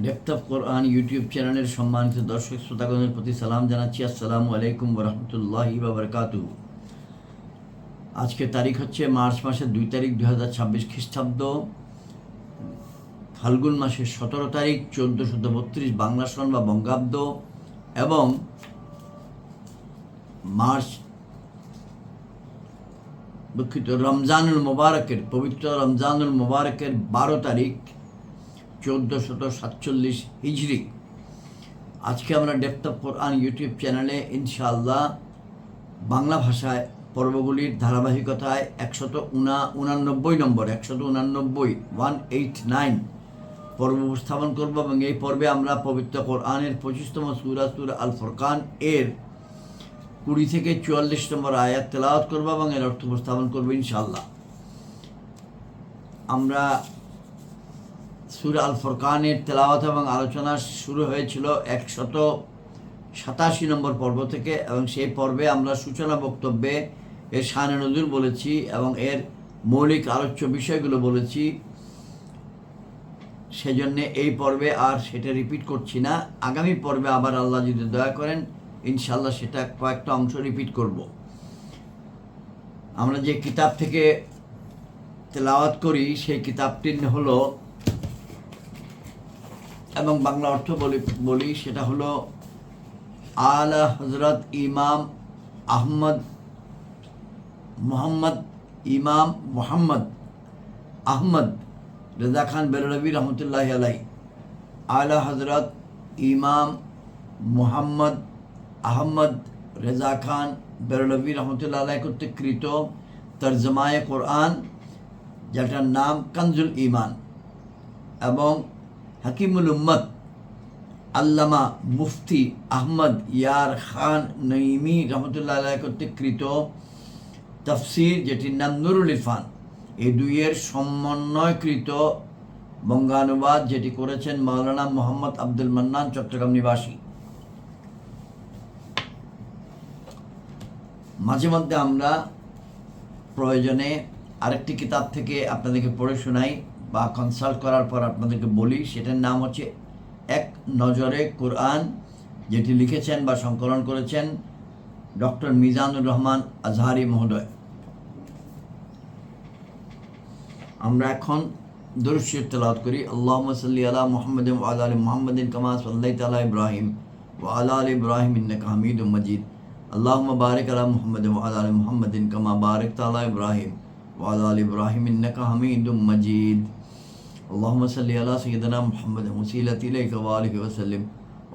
Depth of Quran YouTube চ্যানেলের সম্মানিত দর্শক শ্রোতাগণের প্রতি সালাম জানাচ্ছি। আসসালামু আলাইকুম ওরহমতুল্লাহি বাবরকাতুহু। আজকে তারিখ হচ্ছে মার্চ মাসের 2 তারিখ 2026 খ্রিস্টাব্দ, ফাল্গুন মাসের 17 তারিখ 1432 বাংলা সন বা বঙ্গাব্দ, এবং মার্চ রমজানুল মোবারকের পবিত্র রমজানুল মোবারকের 12 তারিখ 1447 হিজরি। আজকে আমরা ডেপ্থ অফ কোরআন ইউটিউব চ্যানেলে ইনশাআল্লাহ বাংলা ভাষায় পর্বগুলির ধারাবাহিকতায় 189 পর্ব উপস্থাপন করব, এবং এই পর্বে আমরা পবিত্র কোরআনের 25তম সূরা আল ফুরকান এর 20 থেকে 44 নম্বর আয়াত তেলাওয়াত করব এবং এর অর্থ উপস্থাপন করব ইনশাআল্লাহ। আমরা সূরা আল ফুরকানের তেলাওয়াত এবং আলোচনা শুরু হয়েছিল 187 নম্বর পর্ব থেকে, এবং সেই পর্বে আমরা সূচনা বক্তব্যে এর শানে নজুল বলেছি এবং এর মৌলিক আলোচ্য বিষয়গুলো বলেছি। সেজন্য এই পর্বে আর সেটা রিপিট করছি না। আগামী পর্বে আবার আল্লাহ যদি দয়া করেন ইনশাআল্লাহ সেটা কয়েকটা অংশ রিপিট করব। আমরা যে কিতাব থেকে তেলাওয়াত করি সেই কিতাবটি হলো, এবং বাংলা অর্থ বলি সেটা হলো আলা হযরত ইমাম মোহাম্মদ আহমদ রেজা খান বেরলভী রহমতুল্লাহি আলাইহি। আলা হযরত ইমাম মোহাম্মদ আহমদ রেজা খান বেরলভী রহমতুল্লাহ আলাইহি কর্তৃক কৃত তরজমায়ে কোরআন, যেটার নাম কানজুল ঈমান, এবং হাকিমুল উম্মত আল্লামা মুফতি আহমদ ইয়ার খান নঈমি রহমতুল্লাহ আলাইহি কর্তৃক কৃত তাফসির, যেটির নাম নুরুল ইরফান, এই দুইয়ের সমন্বয়কৃত বঙ্গানুবাদ যেটি করেছেন মাওলানা মোহাম্মদ আব্দুল মান্নান, চট্টগ্রাম নিবাসী। মাঝে মধ্যে আমরা প্রয়োজনে আরেকটি কিতাব থেকে আপনাদেরকে পড়ে শোনাই বা কনসাল্ট করার পর আপনাদেরকে বলি। সেটার নাম হচ্ছে এক নজরে কোরআন, যেটি লিখেছেন বা সংকলন করেছেন ডক্টর মিজানুর রহমান আজহারি মহোদয়। আমরা এখন দুরূদ শরীফ তেলাওয়াত করি। আল্লাহুম্মা সাল্লি আলা মুহাম্মাদিন ওয়া আলা আলি মুহাম্মাদিন কামা সাল্লাইতা আলা ইব্রাহিম ওয়া আলা আলি ইব্রাহিম ইন্নাকা হামিদুম মাজিদ। আল্লাহুম্মা বারিক আলা মুহাম্মাদিন ওয়া আলা আলি মুহাম্মাদিন কামা বারাকতা আলা ইব্রাহিম ওয়া আলা আলি ইব্রাহিম ইন্নাকা হামিদুম মাজিদ। আল্লাহুম্মা সাল্লি আলা সাইয়্যিদিনা মুহাম্মাদিন ওয়াসিলাতি ইলাইকা ওয়া আলিহি ওয়া সাল্লিম।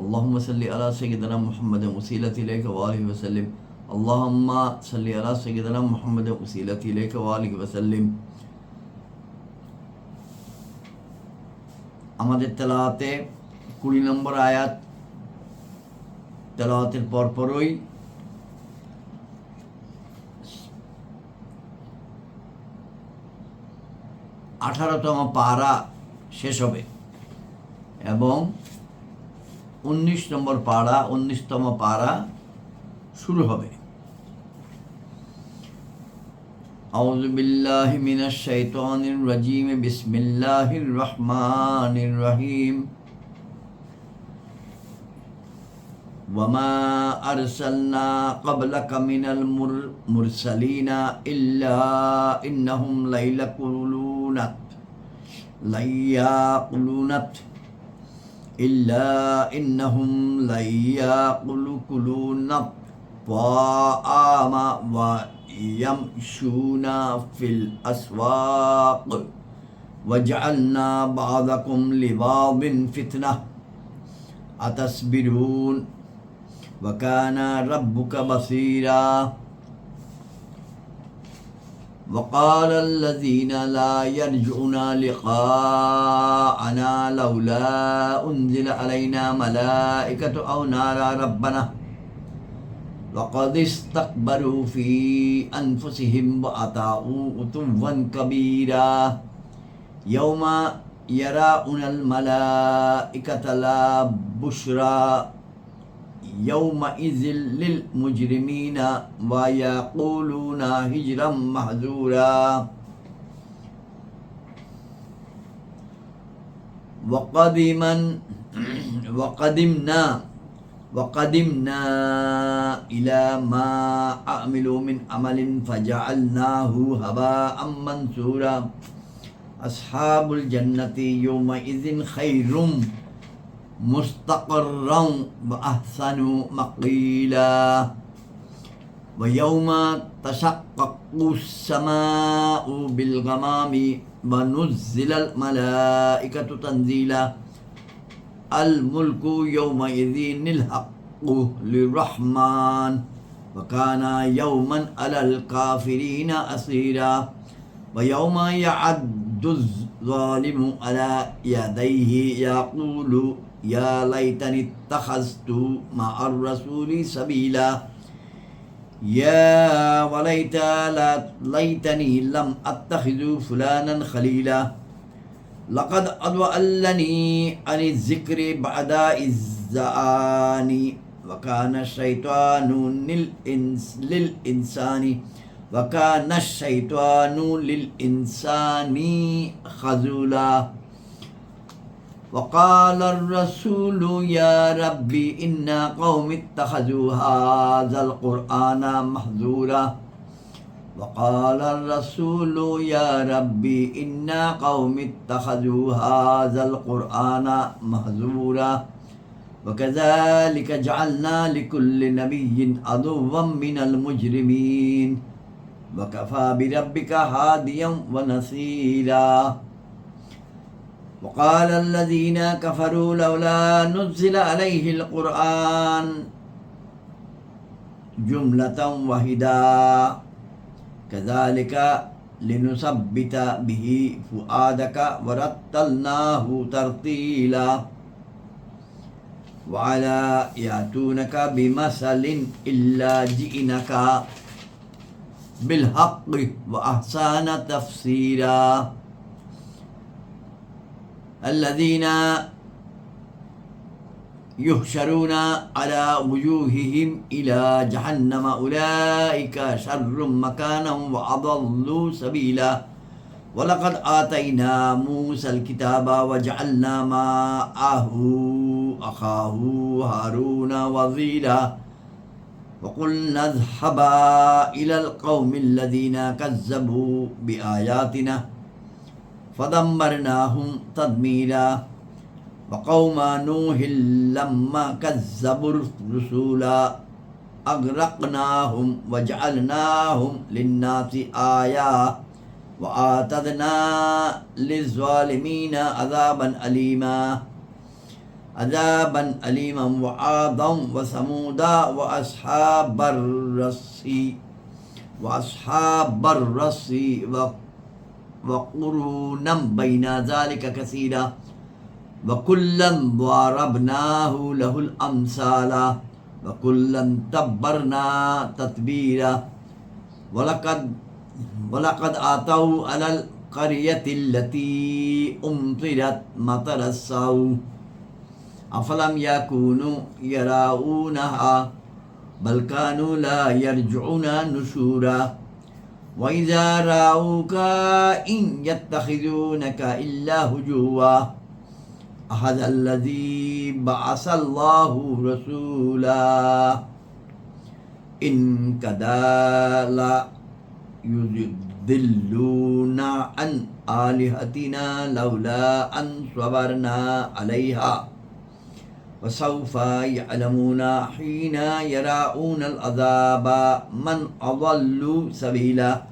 আল্লাহুম্মা সাল্লি আলা সাইয়্যিদিনা মুহাম্মাদিন ওয়াসিলাতি ইলাইকা ওয়া আলিহি ওয়া সাল্লিম। আল্লাহুম্মা সাল্লি আলা সাইয়্যিদিনা মুহাম্মাদিন ওয়াসিলাতি ইলাইকা ওয়া আলিহি ওয়া সাল্লিম। আমাদের তেলাওয়াতে 20 নম্বর আয়াত তেলাওয়াতের পরপরই 18তম পারা শেষ হবে এবং 19তম পারা শুরু হবে। আউযু বিল্লাহি মিনাশ শাইতানির রাজীম। বিসমিল্লাহির রহমানির রহিম। ওয়ামা আরসালনা ক্বাবলাকা মিনাল মুরসালিনা ইল্লা ইন্নাহুম লাইয়াকুলুনাত তাআমা ওয়া ইয়ামশুনা ফিল আসওয়াক ওয়াজআলনা বা'দাকুম লিবা'দিন ফিতনাহ আতাসবিরুন ওয়া কানা রাব্বুকা বাসীরা। وقال الذين لا يرجون لقاءنا لولا أنزل علينا ملائكة أو نرى ربنا وقد استكبروا في أنفسهم وأطاعوا عتوا كبيرا يوم يرون الملائكة لا بشرى يومئذ للمجرمين ويقولون هجرا محجورا। وقدمنا إلى ما عملوا من عمل فجعلناه هباء منثورا أصحاب الجنة يومئذ خير مستقرا وأحسن مقيلا ويوم تشقق السماء بالغمام ونزل الملائكة تنزيلا الملك يومئذ الحق للرحمن وكان يوما على الكافرين أسيرا ويوم يعد الظالم على يديه يقول يا ليتني اتخذت مع الرسول سبيلا يا ليتني لم أتخذ فلانا خليلا لقد أضلني عن الذكر بعد إذ جاءني وكان الشيطان للإنسان خذولا وقال الرسول يا ربي إن قوم اتخذوا هذا القرآن مهجورا وقال الرسول يا ربي إن قوم اتخذوا هذا القرآن مهجورا وكذلك جعلنا لكل نبي عدوا من المجرمين وكفى بربك هاديا ونصيرا وقال الذين كفروا لولا نزل عليه القرآن جملة واحدة كذلك لنثبت به فؤادك ورتلناه ترتيلا وعلى يأتونك بمثل إلا جئنك بالحق وأحسن تفسيرا الذين يحشرون على وجوههم إلى جهنم أولئك شر مكانا وأضل سبيلا ولقد آتينا موسى الكتاب وجعلنا معه أخاه هارون وزيرا وقلنا اذهبا إلى القوم الذين كذبوا بآياتنا فدمرناهم تدميرا وقوم نوح لما كذبوا الرسل أغرقناهم وجعلناهم للناس آية وآتدنا للظالمين عذابا أليما وعادا وثمودا وأصحاب الرس وقرونا بين ذلك كثيرا وكلا ضربناه له الأمثال وكلا تبرنا تتبيرا ولقد آتوا على القرية التي أمطرت مطر السوء أفلم يكونوا يرونها بل كانوا لا يرجعون نشورا وإذا رأوك إن يتخذونك إلا هجوا هذا الذي بعث الله رسولا إن كدا لا يضلون عن آلهتنا لولا أن صبرنا عليها وسوف يعلمون حين يرون العذاب من أضل سبيلا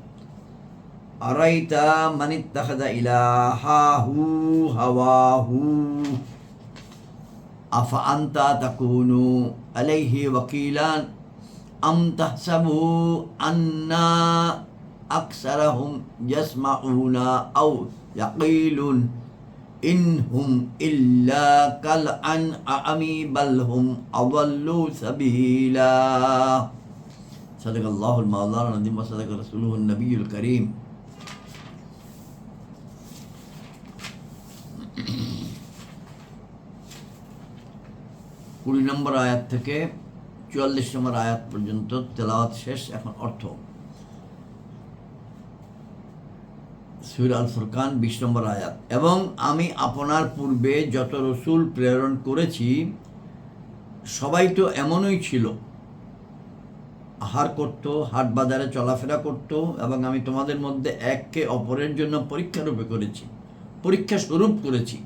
أرأيت من اتخذ إلهه هواه أفأنت تكون عليه وكيلا أم تحسب أن أكثرهم يسمعون أو يقيلون إن هم إلا كالأنعام بل هم أضل سبيلا صدق الله المولانا العظيم وصدق رسوله النبي الكريم কুড়ি নম্বর আয়াত থেকে ৪৪ নম্বর আয়াত পর্যন্ত তেলাওয়াত শেষ। এখন অর্থ সূরা আল ফুরকান 20 নম্বর আয়াত। এবং আমি আপনার পূর্বে যত রসুল প্রেরণ করেছি সবাই তো এমনই ছিল, আহার করত, হাট বাজারে চলাফেরা করত, এবং আমি তোমাদের মধ্যে একে অপরের জন্য পরীক্ষারূপে করেছি, পরীক্ষা স্বরূপ করেছি।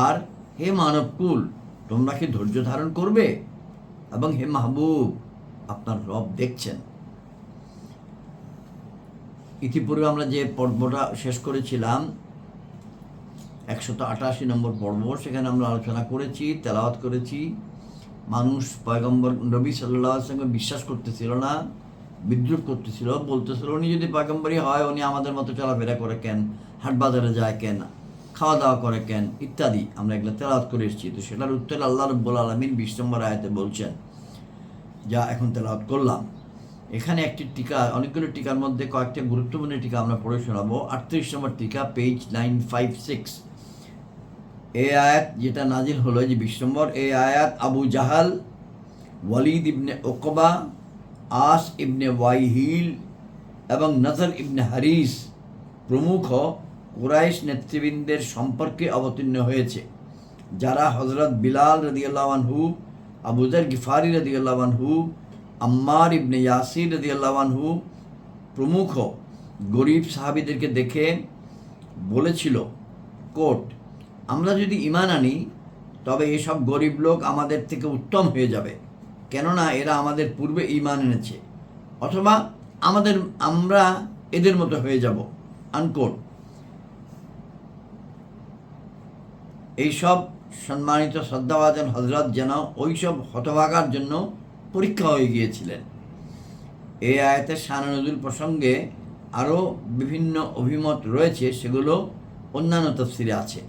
আর হে মানবকুল, তোমরা কি ধৈর্য ধারণ করবে? এবং হে মাহবুব, আপনার রব দেখছেন। ইতিপূর্বে আমরা যে পর্বটা শেষ করেছিলাম 188 নম্বর পর্ব, সেখানে আমরা আলোচনা করেছি, তেলাওয়াত করেছি। মানুষ পয়গম্বর নবী সাল্লাল্লাহু আলাইহি ওয়াসাল্লামকে বিশ্বাস করতেছিল না, বিদ্রুপ করতেছিল, বলতেছিল উনি যদি পয়গম্বরই হয় উনি আমাদের মতো চলাফেরা করে কেন, হাট বাজারে যায় কেন, খাওয়া দাওয়া করে কেন, ইত্যাদি আমরা এগুলো তেলাওয়াত করে এসেছি। তো সেটার উত্তরে আল্লাহ রাব্বুল আলামিন 20 নম্বর আয়াতে বলছেন, যা এখন তেলাওয়াত করলাম। এখানে একটি টিকা, অনেকগুলো টিকার মধ্যে কয়েকটা গুরুত্বপূর্ণ টিকা আমরা পড়ে শোনাবো। 38 নম্বর টিকা, পেজ 956। এই আয়াত যেটা নাজিল হলো, যে 20 নম্বর, এই আয়াত আবু জাহাল, ওয়ালিদ ইবনে উকবা, আস ইবনে ওয়াইহিল এবং নজর ইবনে হারিস প্রমুখ কুরাইশ নেতৃবৃন্দের সম্পর্কে অবতীর্ণ হয়েছে, যারা হযরত বিলাল রাদিয়াল্লাহু আনহু, আবু যর গিফারি রাদিয়াল্লাহু আনহু, আম্মার ইবনে ইয়াসির রাদিয়াল্লাহু আনহু প্রমুখ গরিব সাহাবীদেরকে দেখে বলেছিল, কোট, আমরা যদি ঈমান আনি তবে এসব গরিব লোক আমাদের থেকে উত্তম হয়ে যাবে, কেননা এরা আমাদের পূর্বে ঈমান এনেছে, অথবা আমরা এদের মতো হয়ে যাব, আনকোট। এইসব সম্মানিত শ্রদ্ধাভাজন হযরত যেন ওইসব হতভাগার জন্য পরীক্ষা হয়ে গিয়েছিলেন। এই আয়াতের শান নজুল প্রসঙ্গে আরও বিভিন্ন অভিমত রয়েছে, সেগুলো অন্যান্য তাফসিরে আছে।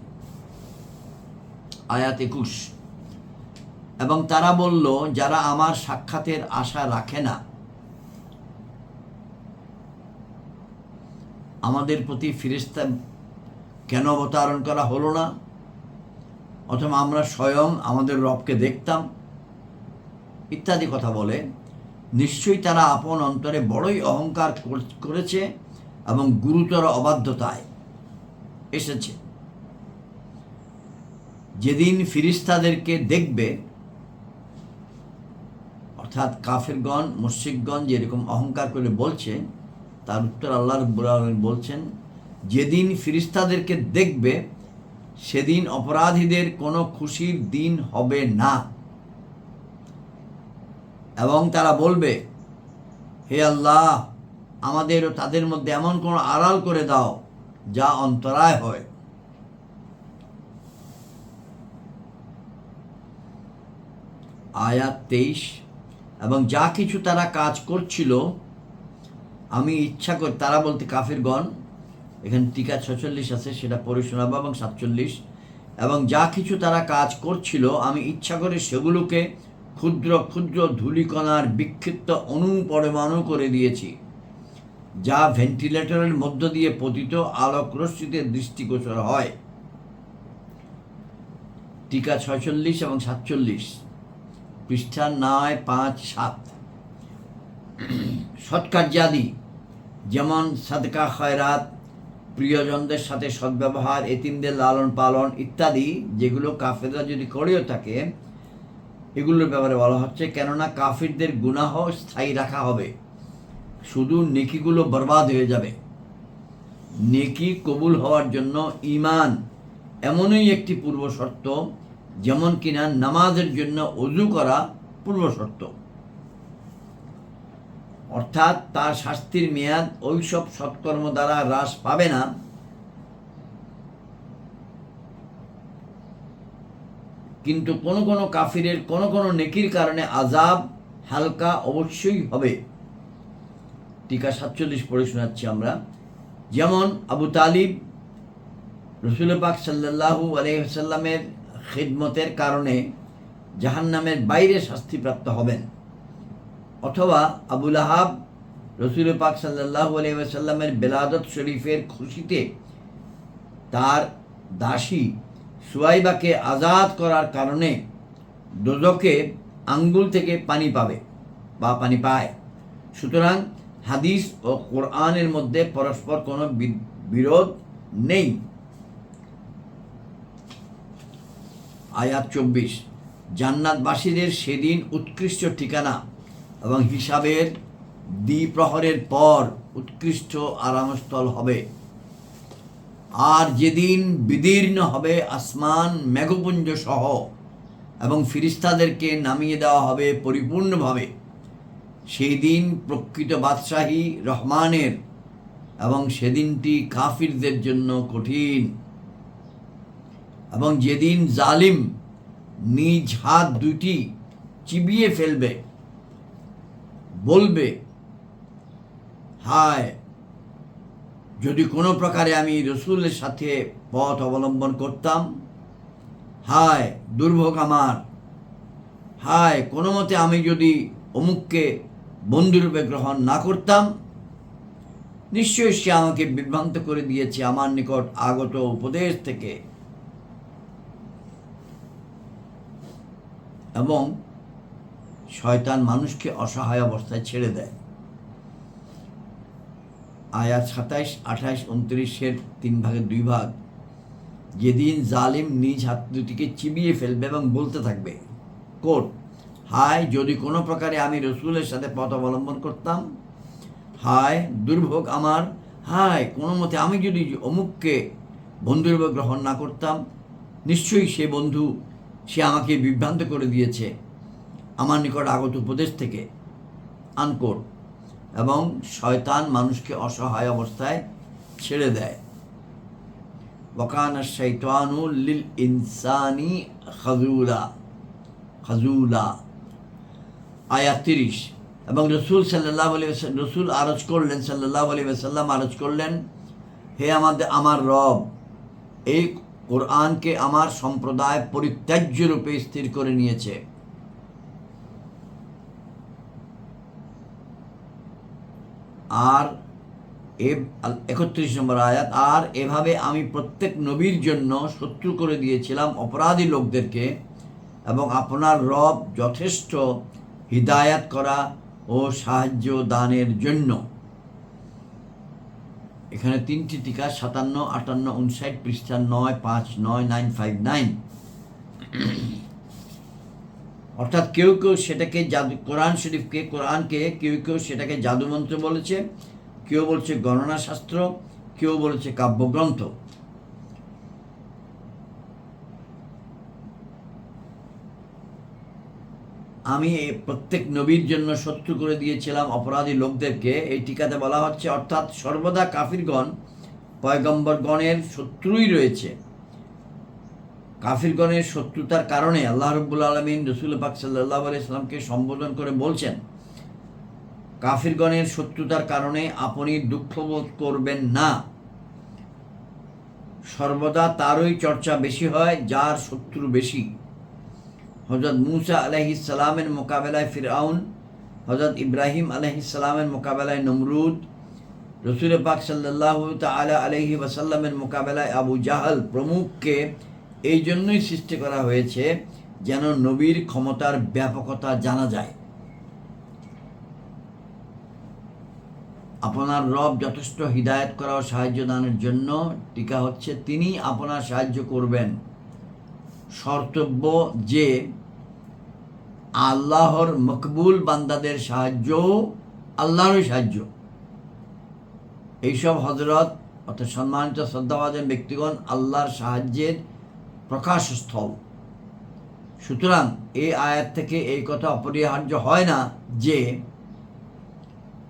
আয়াত 21, এবং তারা বলল, যারা আমার সাক্ষাতের আশা রাখে না, আমাদের প্রতি ফেরেশতা কেন অবতারণ করা হলো না, অথবা আমরা স্বয়ং আমাদের রবকে দেখতাম, ইত্যাদি কথা বলে। নিশ্চয়ই তারা আপন অন্তরে বড়ই অহংকার করেছে এবং গুরুতর অবাধ্যতায় এসেছে। যেদিন ফিরিস্তাদেরকে দেখবে, অর্থাৎ কাফেরগণ, মুশরিকগণ যেরকম অহংকার করে বলছে, তার উত্তর আল্লাহ রাব্বুল আলামিন বলছেন, যেদিন ফিরিস্তাদেরকে দেখবে সেদিন অপরাধীদের কোনো খুশির দিন হবে না, এবং তারা বলবে, হে আল্লাহ, আমাদের ও তাদের মধ্যে এমন কোনো আড়াল করে দাও যা অন্তরায় হয়। আয়াত 23, এবং যা কিছু তারা কাজ করছিল আমি ইচ্ছা করে, তারা বলতে কাফিরগণ, এখানে টিকা 46 আছে, সেটা পড়ে শোনাবো, এবং 47, এবং যা কিছু তারা কাজ করছিল আমি ইচ্ছা করে সেগুলোকে ক্ষুদ্র ক্ষুদ্র ধূলিকণার বিক্ষিপ্ত অণুপরমাণু করে দিয়েছি, যা ভেন্টিলেটরের মধ্য দিয়ে পতিত আলোক রশ্মিতে দৃষ্টিগোচর হয়। টিকা 46 এবং 47, পৃষ্ঠা 9, 5, 7। সৎকার্যাদি যেমন সাদকা, খয়রাত, প্রিয়জনদের সাথে সদ্ব্যবহার, এতিমদের লালন পালন ইত্যাদি, যেগুলো কাফেররা যদি করেও থাকে, এগুলোর ব্যাপারে বলা হচ্ছে, কেননা কাফিরদের গুনাহ স্থায়ী রাখা হবে, শুধু নেকিগুলো বরবাদ হয়ে যাবে। নেকি কবুল হওয়ার জন্য ঈমান এমনই একটি পূর্ব শর্ত, যেমন কিনা নামাজের জন্য ওযু করা পূর্ব শর্ত। অর্থাৎ তার শাস্তির মেয়াদ ওইসব সৎকর্ম দ্বারা হ্রাস পাবে না, কিন্তু কোনো কোনো কাফিরের কোনো কোনো নেকির কারণে আযাব হালকা অবশ্যই হবে। টিকা 47 পড়ে শোনাচ্ছি আমরা। যেমন আবু তালিব রাসূল পাক সাল্লাল্লাহু আলাইহি ওয়াসাল্লামের খিদমতের কারণে জাহান্নামের বাইরে শাস্তিপ্রাপ্ত হবেন, অথবা আবু লাহাব রাসূল পাক সাল্লাল্লাহু আলাইহি ওয়াসাল্লামের বেলাদত শরীফের খুশিতে তার দাসী সুয়াইবাকে আজাদ করার কারণে দোজখে আঙ্গুল থেকে পানি পাবে বা পানি পায়। সুতরাং হাদিস ও কোরআনের মধ্যে পরস্পর কোনো বিরোধ নেই। আয়াত 24, জান্নাতবাসীদের সেদিন উৎকৃষ্ট ঠিকানা এবং হিসাবের দ্বিপ্রহরের পর উৎকৃষ্ট আরামস্থল হবে। আর যেদিন বিদীর্ণ হবে আসমান মেঘপুঞ্জ সহ এবং ফিরিস্তাদেরকে নামিয়ে দেওয়া হবে পরিপূর্ণভাবে, সেই দিন প্রকৃত বাদশাহী রহমানের এবং সেদিনটি কাফিরদের জন্য কঠিন। এবং যেদিন জালিম নিজ হাত দুটি চিবিয়ে ফেলবে, বলবে, হায় যদি কোনো প্রকারে আমি রসুলের সাথে পথ অবলম্বন করতাম, হায় দুর্ভোগ আমার, হায় কোনো মতে আমি যদি অমুককে বন্ধুরূপে গ্রহণ না করতাম, নিশ্চয়ই সে আমাকে বিভ্রান্ত করে দিয়েছে আমার নিকট আগত উপদেশ থেকে। এবং শয়তান মানুষকে অসহায় অবস্থায় ছেড়ে দেয়। আয়াত 27, 28, 29 3 ভাগের 2 ভাগ। যেদিন জালিম নিজ হাত দুটিকে চিবিয়ে ফেলবে এবং বলতে থাকবে, কোট, হায় যদি কোনো প্রকারে আমি রসুলের সাথে পথ অবলম্বন করতাম, হায় দুর্ভোগ আমার, হায় কোনো মতে আমি যদি অমুককে বন্ধুরূপে গ্রহণ না করতাম, নিশ্চয়ই সে বন্ধু সে আমাকে বিভ্রান্ত করে দিয়েছে আমার নিকট আগত উপদেশ থেকে, আনকোট। এবং শয়তান মানুষকে অসহায় অবস্থায় ছেড়ে দেয়। ওয়াকানা শাইতানু লিল ইনসানি খাজুলা। আয়াত 30। এবং রসুল সাল্লাল্লাহু আলাইহি ওয়াসাল্লাম রসুল আরজ করলেন, সাল্লাল্লাহু আলাইহি ওয়াসাল্লাম আরজ করলেন, হে আমার রব, এই কোরআনকে আমার সম্প্রদায় পরিত্যাজ্য রূপে স্থির করে নিয়েছে। আর 31 নম্বর আয়াত, আর এভাবে আমি প্রত্যেক নবীর জন্য শত্রু করে দিয়েছিলাম অপরাধী লোকদেরকে, এবং আপনার রব যথেষ্ট হিদায়াত করা ও সাহায্য দানের জন্য। এখানে 3টি টিকা 57, 58, 59 পৃষ্ঠা 9, 5, 9, 959। অর্থাৎ কেউ কেউ সেটাকে কোরআনকে কেউ কেউ সেটাকে জাদুমন্ত্র বলেছে, কেউ বলছে গণনা শাস্ত্র, কেউ বলেছে কাব্যগ্রন্থ। আমি প্রত্যেক নবীর জন্য শত্রু করে দিয়েছিলাম অপরাধী লোকদেরকে, এই টিকাতে বলা হচ্ছে, অর্থাৎ সর্বদা কাফিরগণ পয়গম্বরগণের শত্রুই রয়েছে। কাফিরগণের শত্রুতার কারণে আল্লাহ রাব্বুল আলামিন রাসূল পাক সাল্লাল্লাহু আলাইহি সাল্লামকে সম্বোধন করে বলছেন, কাফিরগণের শত্রুতার কারণে আপনি দুঃখবোধ করবেন না, সর্বদা তারই চর্চা বেশি হয় যার শত্রু বেশি। হযরত মূসা আলাইহিস সালামের মোকাবেলায় ফিরআউন, হযরত ইব্রাহিম আলাইহিস সালামের মোকাবেলায় নমরুদ, রাসূল পাক সাল্লাল্লাহু তাআলা আলাইহি ওয়াসাল্লামের মোকাবেলায় আবু জাহল প্রমুখকে এই জন্যই সৃষ্টি করা হয়েছে যেন নবীর ক্ষমতার ব্যাপকতা জানা যায়। আপনার রব যথেষ্ট হিদায়াত করা ও সাহায্য দানের জন্য। টিকা হচ্ছে, তিনি আপনার সাহায্য করবেন। শর্তব্য যে আল্লাহর মকবুল বান্দাদের সাহায্য আল্লাহরই সাহায্য। এইসব হযরত অর্থাৎ সম্মানিত শ্রদ্ধাভাজন ব্যক্তিগণ আল্লাহর সাহায্যের প্রকাশস্থল। সুতরাং এই আয়াত থেকে এই কথা অপরিহার্য হয় না যে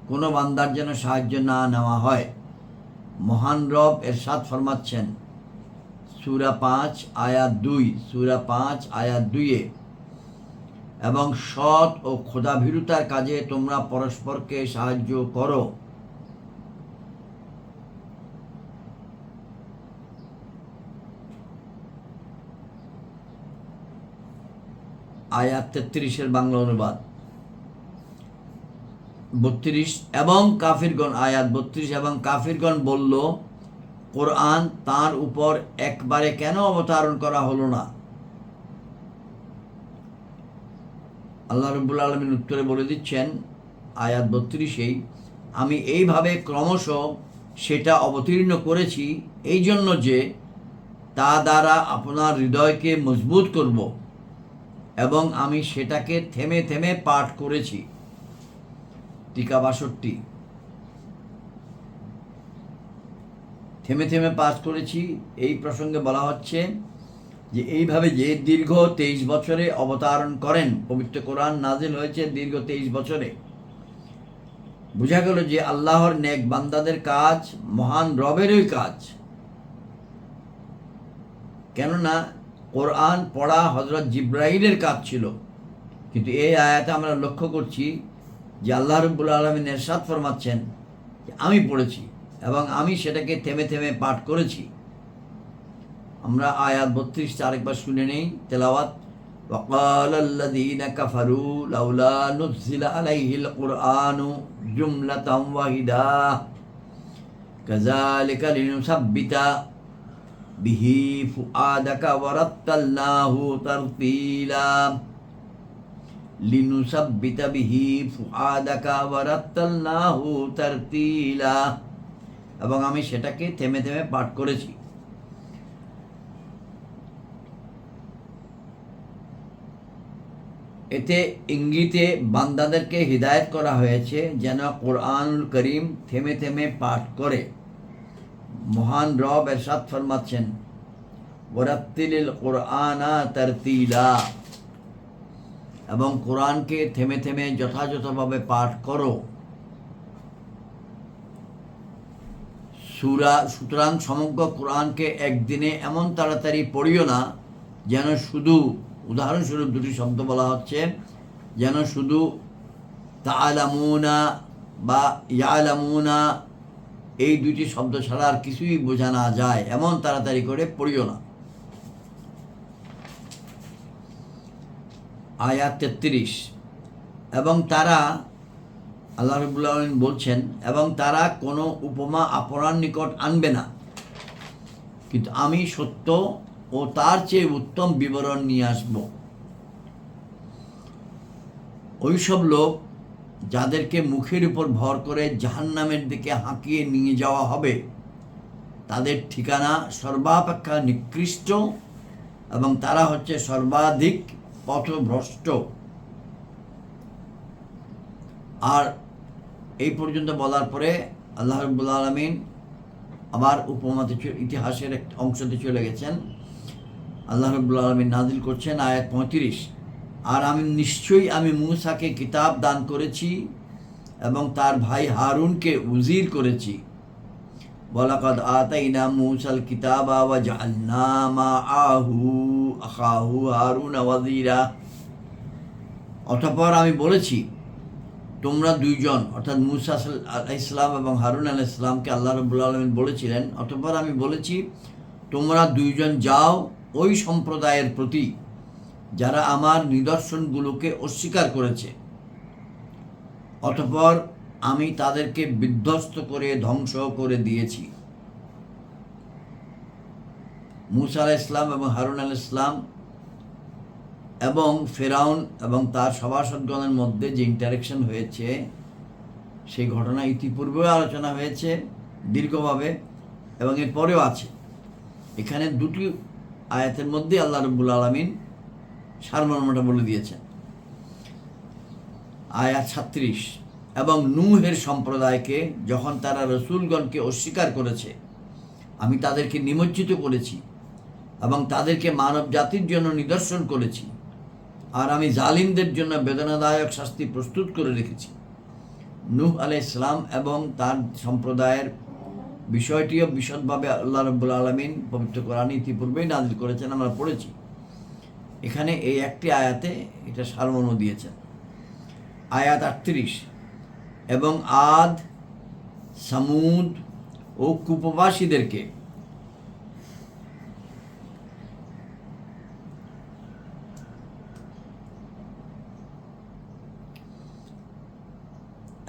কোনো বান্দার যেন সাহায্য না নেওয়া হয়। মহান রব এরশাদ ফরমাচ্ছেন সূরা 5 আয়াত 2, সূরা 5 আয়াত 2-এ, এবং সৎ ও খোদাভীরুতার কাজে তোমরা পরস্পরকে সাহায্য করো। আয়াত 33-এর বাংলা অনুবাদ 32। এবং কাফিরগণ, আয়াত 32, এবং কাফিরগণ বলল, কোরআন তার উপর একবারে কেন অবতারণ করা হলো না? আল্লাহ রাব্বুল আলামিন উত্তরে বলে দিচ্ছেন আয়াত 32-এই, আমি এইভাবে ক্রমশ সেটা অবতীর্ণ করেছি এই জন্য যে তা দ্বারা আপনার হৃদয়কে মজবুত করব, এবং আমি সেটাকে থেমে থেমে পাঠ করেছি। টিকা 62। থেমে থেমে পাঠ করেছি এই প্রসঙ্গে বলা হচ্ছে যে এইভাবে যে দীর্ঘ 23 বছরে অবতারণ করেন, পবিত্র কোরআন নাজিল হয়েছে দীর্ঘ 23 বছরে। বোঝা গেল যে আল্লাহর নেক বান্দাদের কাজ মহান রবেরই কাজ। কেননা কোরআন পড়া হযরত জিব্রাইলের কাজ ছিল, কিন্তু এই আয়াতে আমরা লক্ষ্য করছি যে আল্লাহ রাব্বুল আলামিন ইরশাদ ফরমাচ্ছেন যে আমি পড়েছি এবং আমি সেটাকে থেমে থেমে পাঠ করেছি। আমরা আয়াত 32 আরেকবার শুনে নেই তেলাওয়াত। وقال الذين كفروا لولا نزل عليه القرآن جملة واحدة كذلك لنثبت به فؤادك ورتلناه ترتيلا لنثبت به فؤادك ورتلناه ترتيلا এবং আমি সেটাকে থেমে থেমে পাঠ করেছি। এতে ইঙ্গিতে বান্দাদেরকে হিদায়ত করা হয়েছে যেন কোরআনুল করিম থেমে থেমে পাঠ করে। মহান রব ইরশাদ ফরমাচ্ছেন ওয়ারাত্তিলিল কুরআনা তারতিলা, এবং কোরআনকে থেমে থেমে যথাযথভাবে পাঠ করো। সুতরাং সমগ্র কোরআনকে একদিনে এমন তাড়াতাড়ি পড়িও না যেন শুধু, উদাহরণস্বরূপ দুটি শব্দ বলা হচ্ছে, যেন শুধু তাআলামুনা বা ইয়ালামুনা এই দুটি শব্দ ছাড়া আর কিছুই বোঝা না যায়, এমন তাড়াতাড়ি করে পড়িও না। আয়াত 33। এবং তারা, আল্লাহ রাব্বুল আলামিন বলছেন, এবং তারা কোনো উপমা আপনার নিকট আনবে না, কিন্তু আমি সত্য ও তার চেয়ে উত্তম বিবরণ নিয়ে আসব। ওইসব লোক যাদেরকে মুখের উপর ভর করে জাহান্নামের দিকে হাঁকিয়ে নিয়ে যাওয়া হবে, তাদের ঠিকানা সর্বাপেক্ষা নিকৃষ্ট এবং তারা হচ্ছে সর্বাধিক পথভ্রষ্ট। আর এই পর্যন্ত বলার পরে আল্লাহ রাব্বুল আলামিন আবার উপমাতে ইতিহাসের এক অংশতে চলে গেছেন। আল্লাহ রাব্বুল আলামিন নাজিল করছেন আয়াত 35। আর আমি নিশ্চয়ই আমি মূসাকে কিতাব দান করেছি এবং তার ভাই হারুনকে উজির করেছি। ওয়ালাকাদ আতাইনা মূসাল কিতাবা ওয়া জাআলনা মাআহু আখাহু হারুনা ওয়াজিরা। অতঃপর আমি বলেছি তোমরা দুইজন, অর্থাৎ মূসা আলাইহিস সালাম এবং হারুন আলাইহিস সালামকে আল্লাহ রাব্বুল আলামিন বলেছিলেন, অতঃপর আমি বলেছি তোমরা দুইজন যাও ওই সম্প্রদায়ের প্রতি যারা আমার নিদর্শনগুলোকে অস্বীকার করেছে, অতঃপর আমি তাদেরকে বিধ্বস্ত করে ধ্বংস করে দিয়েছি। মূসা আলাইহিস সালাম এবং হারুন আলাইহিস সালাম এবং ফেরাউন এবং তার সভাসদগণের মধ্যে যে ইন্টারেকশন হয়েছে সেই ঘটনা ইতিপূর্বেও আলোচনা হয়েছে দীর্ঘভাবে এবং এরপরেও আছে। এখানে দুটি আয়াতের মধ্যে আল্লাহ রাব্বুল আলামিন সারমর্মটা বলে দিয়েছেন। আয়াত 36। এবং নূহের সম্প্রদায়কে যখন তারা রসুলগণকে অস্বীকার করেছে, আমি তাদেরকে নিমজ্জিত করেছি এবং তাদেরকে মানব জাতির জন্য নিদর্শন করেছি, আর আমি জালিমদের জন্য বেদনাদায়ক শাস্তি প্রস্তুত করে রেখেছি। নূহ আলাইহিস সালাম এবং তার সম্প্রদায়ের বিষয়টিও বিশদভাবে আল্লাহ রাব্বুল আলামিন পবিত্র কোরআনে ইতিপূর্বেই নাজিল করেছেন, আমরা পড়েছি। এখানে এই একটি আয়াতে এটা সারমর্ম দিয়েছেন। আয়াত 38। এবং আদ, সামুদ ও কুপবাসীদেরকে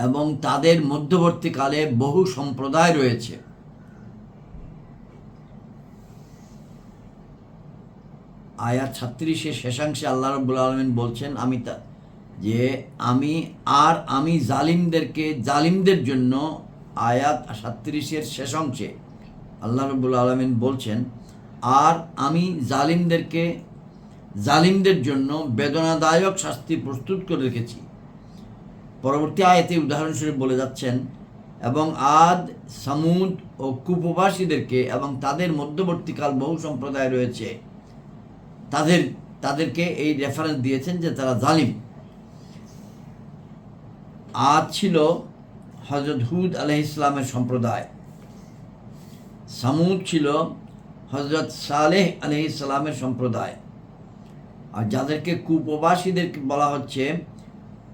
এবং তাদের মধ্যবর্তীকালে বহু সম্প্রদায় রয়েছে। আয়াত 36 শেষাংশে আল্লাহ রাব্বুল আলামিন বলছেন আমি জালিমদের জন্য আয়াত 37-এর শেষ অংশে আল্লাহ রাব্বুল আলামিন বলছেন, আর আমি জালিমদের জন্য বেদনাদায়ক শাস্তি প্রস্তুত করে রেখেছি। পরবর্তী আয়াতে উদাহরণস্বরূপ বলে যাচ্ছেন, এবং আদ, সামুদ ও কুপবাসীদেরকে এবং তাদের মধ্যবর্তীকাল বহু সম্প্রদায় রয়েছে, তাদেরকে এই রেফারেন্স দিয়েছেন যে তারা জালিম। আদ ছিল হযরত হুদ আলাইহিস সালামের সম্প্রদায়, সামুদ ছিল হযরত সালেহ আলাইহিস সালামের সম্প্রদায়, আর যাদেরকে কুপবাসীদেরকে বলা হচ্ছে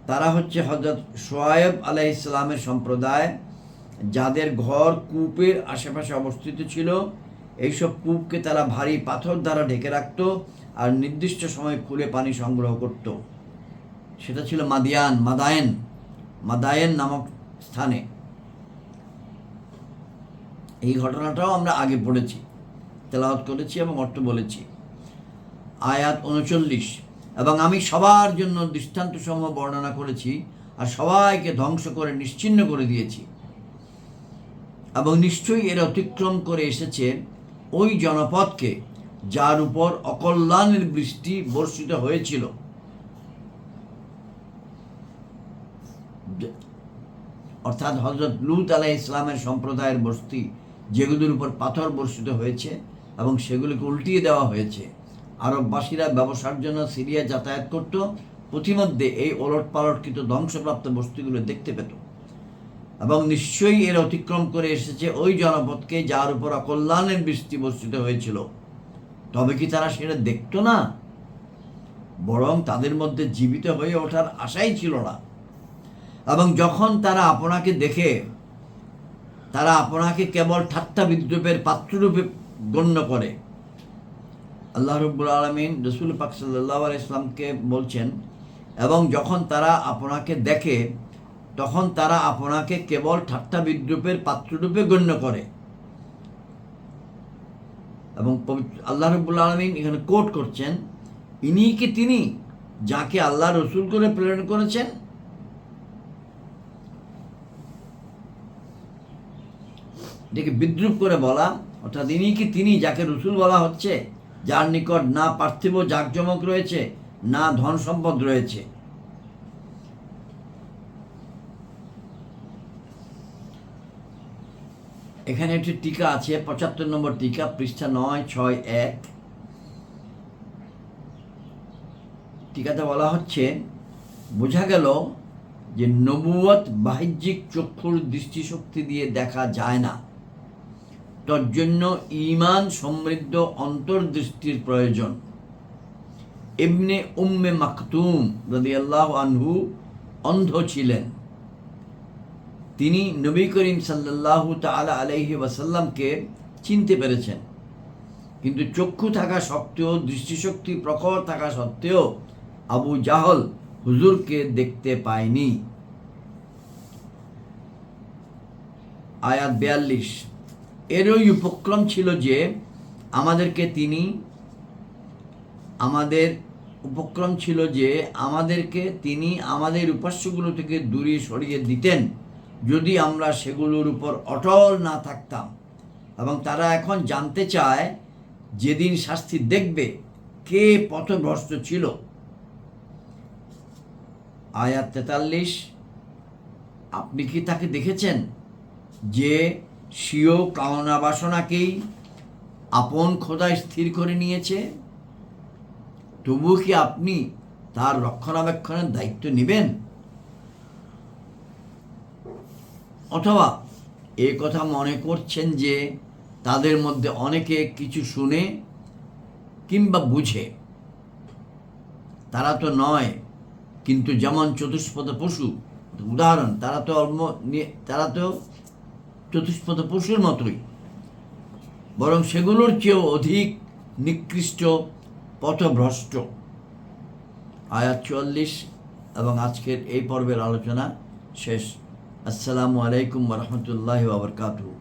তারা হচ্ছে হযরত শুআয়ব আলাইহিস সালামের সম্প্রদায়, যাদের ঘর কূপের আশেপাশে অবস্থিত ছিল। এইসব কূপকে তারা ভারী পাথর দ্বারা ঢেকে রাখত আর নির্দিষ্ট সময় খুলে পানি সংগ্রহ করত। সেটা ছিল মাদায়েন নামক স্থানে। এই ঘটনাটাও আমরা আগে পড়েছি, তেলাওয়াত করেছি এবং অর্থ বলেছি। আয়াত 39, এবং আমি সবার জন্য দৃষ্টান্তসমূহ বর্ণনা করেছি আর সবাইকে ধ্বংস করে নিশ্চিহ্ন করে দিয়েছি, এবং নিশ্চয়ই এর অতিক্রম করে এসেছে ওই জনপদকে যার উপর অকল্যাণের বৃষ্টি বর্ষিত হয়েছিল। অর্থাৎ হযরত লূত আলাইহিস সালামের সম্প্রদায়ের বস্তি, যেগুলোর উপর পাথর বর্ষিত হয়েছে এবং সেগুলিকে উল্টিয়ে দেওয়া হয়েছে। আরববাসীরা ব্যবসার জন্য সিরিয়া যাতায়াত করত, প্রতিমধ্যে এই ওলটপালটকৃত ধ্বংসপ্রাপ্ত বস্তিগুলো দেখতে পেত। এবং নিশ্চয়ই এর অতিক্রম করে এসেছে ওই জনপদকে যার উপর অকল্যাণের বৃষ্টি বর্ষিত হয়েছিল। তবে কি তারা সেটা দেখত না? বরং তাদের মধ্যে জীবিত হয়ে ওঠার আশাই ছিল না। এবং যখন তারা আপনাকে দেখে, তারা আপনাকে কেবল ঠাট্টা বিদ্রূপের পাত্ররূপে গণ্য করে। আল্লাহ রাব্বুল আলামিন রাসূল পাক সাল্লাল্লাহু আলাইহি ওয়াসাল্লামকে বলছেন, এবং যখন তারা আপনাকে দেখে তখন তারা আপনাকে কেবল ঠাট্টা বিদ্রূপের পাত্ররূপে গণ্য করে। এবং আল্লাহ রাব্বুল আলামিন এখানে কোট করছেন, ইনি কি তিনি যাকে আল্লাহ রসুল করে প্রেরণ করেছেন? এটাকে বিদ্রূপ করে বলা, অর্থাৎ ইনি কি তিনি যাকে রসুল বলা হচ্ছে, যার নিকট না পার্থিব জাকজমক রয়েছে, না ধন সম্পদ রয়েছে। এখানে একটি টিকা আছে, 75 নম্বর টিকা, পৃষ্ঠা 961। টিকাতে বলা হচ্ছে, বোঝা গেল যে নবুয়ত বাহ্যিক চক্ষুর দৃষ্টিশক্তি দিয়ে দেখা যায় না, তোর জন্য ঈমান সমৃদ্ধ অন্তর্দৃষ্টির প্রয়োজন। ইবনে উম্মে মাকতুম রাদিয়াল্লাহু আনহু অন্ধ ছিলেন। তিনি নবী করিম সাল্লাল্লাহু তাআলা আলাইহি ওয়াসাল্লামকে চিনতে পেরেছেন, কিন্তু চক্ষু থাকা সত্ত্বেও, দৃষ্টিশক্তি প্রখর থাকা সত্ত্বেও আবু জাহল হুজুরকে দেখতে পায়নি। আয়াত 42, এরই উপক্রম ছিল যে আমাদেরকে তিনি আমাদের উপাস্যগুলো থেকে দূরে সরিয়ে দিতেন যদি আমরা সেগুলোর উপর অটল না থাকতাম। এবং তারা এখন জানতে চায় যেদিন শাস্তি দেখবে কে পথভ্রষ্ট ছিল। আয়াত 43, আপনি কি তাকে দেখেছেন যে স্বীয় কামনা বাসনাকেই আপন খোদায় স্থির করে নিয়েছে? তবুও কি আপনি তার রক্ষণাবেক্ষণের দায়িত্ব নেবেন? অথবা এই কথা মনে করছেন যে তাদের মধ্যে অনেকে কিছু শুনে কিংবা বুঝে? তারা তো নয়, কিন্তু যেমন চতুষ্পদ পশু, উদাহরণ, তারা তো চতুষ্পদ পশুর মতোই, বরং সেগুলোর চেয়েও অধিক নিকৃষ্ট পথভ্রষ্ট। আয়াত 44 এবং আজকের এই পর্বের আলোচনা শেষ। আসসালামু আলাইকুম ওয়া রাহমাতুল্লাহি ওয়া বারাকাতুহু।